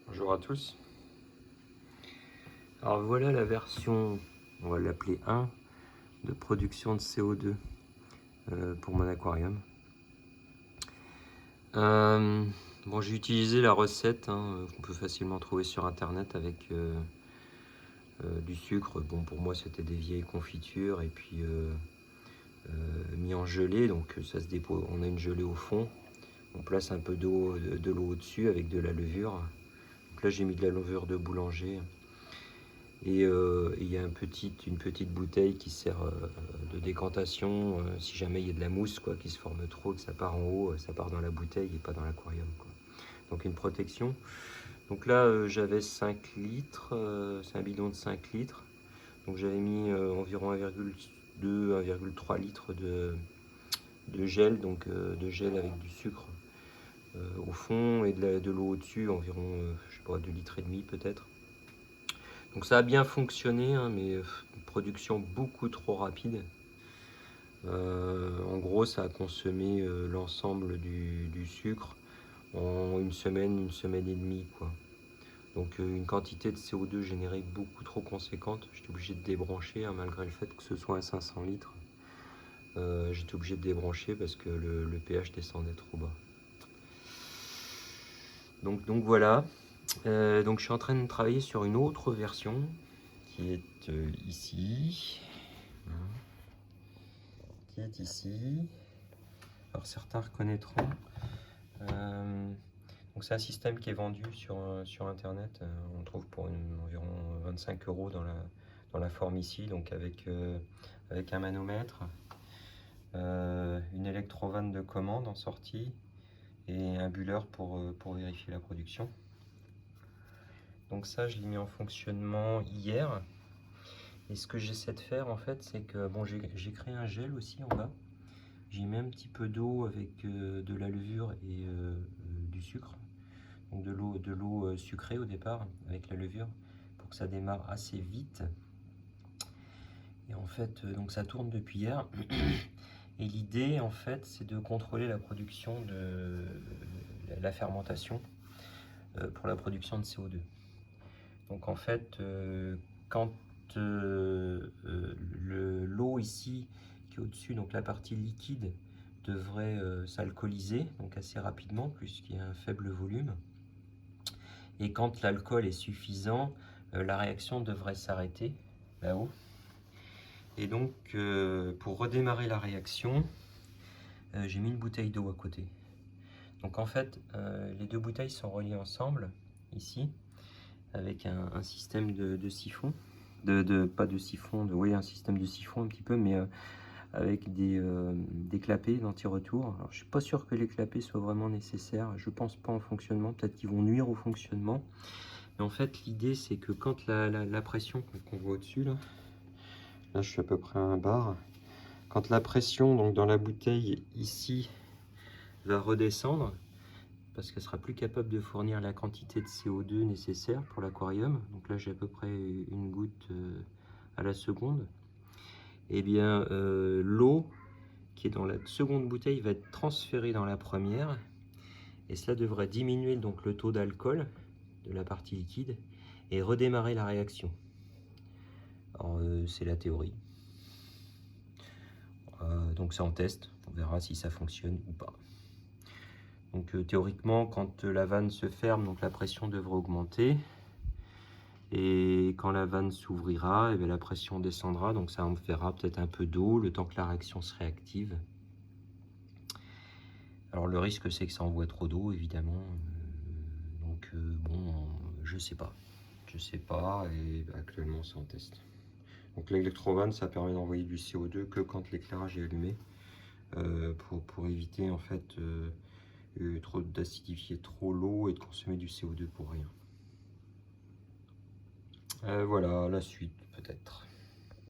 Bonjour à tous. Alors voilà la version, on va l'appeler 1, de production de CO2 pour mon aquarium. Bon, j'ai utilisé la recette qu'on peut facilement trouver sur internet avec du sucre. Bon, pour moi c'était des vieilles confitures et puis mis en gelée, donc ça se dépose. On a une gelée au fond, on place un peu d'eau, de l'eau au-dessus avec de la levure. Donc là j'ai mis de la levure de boulanger. Et il y a une petite bouteille qui sert de décantation si jamais il y a de la mousse qui se forme trop, que ça part en haut, ça part dans la bouteille et pas dans l'aquarium. Donc une protection. Donc là j'avais 5 litres, c'est un bidon de 5 litres. Donc j'avais mis environ 1,2, 1,3 litres de gel, donc de gel avec du sucre au fond et de l'eau au-dessus, environ je sais pas, 2,5 litres peut-être. Donc ça a bien fonctionné, mais une production beaucoup trop rapide. En gros, ça a consommé l'ensemble du sucre en une semaine et demie, quoi. Donc une quantité de CO2 générée beaucoup trop conséquente. J'étais obligé de débrancher, malgré le fait que ce soit à 500 litres. J'étais obligé de débrancher parce que le pH descendait trop bas. Donc voilà. Donc je suis en train de travailler sur une autre version qui est ici. Qui est ici. Alors certains reconnaîtront. Donc c'est un système qui est vendu sur internet. On trouve pour environ 25 € dans la forme ici, donc avec un manomètre, une électrovanne de commande en sortie et un bulleur pour vérifier la production. Donc ça, je l'ai mis en fonctionnement hier. Et ce que j'essaie de faire en fait, c'est que bon, j'ai créé un gel aussi en bas. J'ai mis un petit peu d'eau avec de la levure et du sucre. Donc de l'eau sucrée au départ avec la levure pour que ça démarre assez vite. Et en fait, donc ça tourne depuis hier. Et l'idée en fait, c'est de contrôler la production de la fermentation pour la production de CO2. Donc en fait, quand l'eau ici qui est au-dessus, donc la partie liquide, devrait s'alcooliser donc assez rapidement puisqu'il y a un faible volume. Et quand l'alcool est suffisant, la réaction devrait s'arrêter là-haut. Et donc pour redémarrer la réaction, j'ai mis une bouteille d'eau à côté. Donc en fait, les deux bouteilles sont reliées ensemble ici avec un système de siphon. Pas de siphon, oui, un système de siphon un petit peu, mais avec des clapets d'anti-retour. Alors, je ne suis pas sûr que les clapets soient vraiment nécessaires. Je ne pense pas en fonctionnement. Peut-être qu'ils vont nuire au fonctionnement. Mais en fait, l'idée, c'est que quand la pression qu'on voit au-dessus, là, je suis à peu près à 1 bar. Quand la pression donc, dans la bouteille ici va redescendre, parce qu'elle sera plus capable de fournir la quantité de CO2 nécessaire pour l'aquarium. Donc là, j'ai à peu près une goutte à la seconde. Et bien, l'eau qui est dans la seconde bouteille va être transférée dans la première. Et cela devrait diminuer donc le taux d'alcool de la partie liquide et redémarrer la réaction. Alors, c'est la théorie. Donc c'est en test, on verra si ça fonctionne ou pas. Donc théoriquement, quand la vanne se ferme, donc la pression devrait augmenter. Et quand la vanne s'ouvrira, la pression descendra, donc ça en fera peut-être un peu d'eau, le temps que la réaction se réactive. Alors le risque, c'est que ça envoie trop d'eau, évidemment. Donc bon, je sais pas. Je sais pas, et actuellement c'est en test. Donc l'électrovanne, ça permet d'envoyer du CO2 que quand l'éclairage est allumé, pour éviter en fait d'acidifier trop l'eau et de consommer du CO2 pour rien. Voilà, la suite peut-être.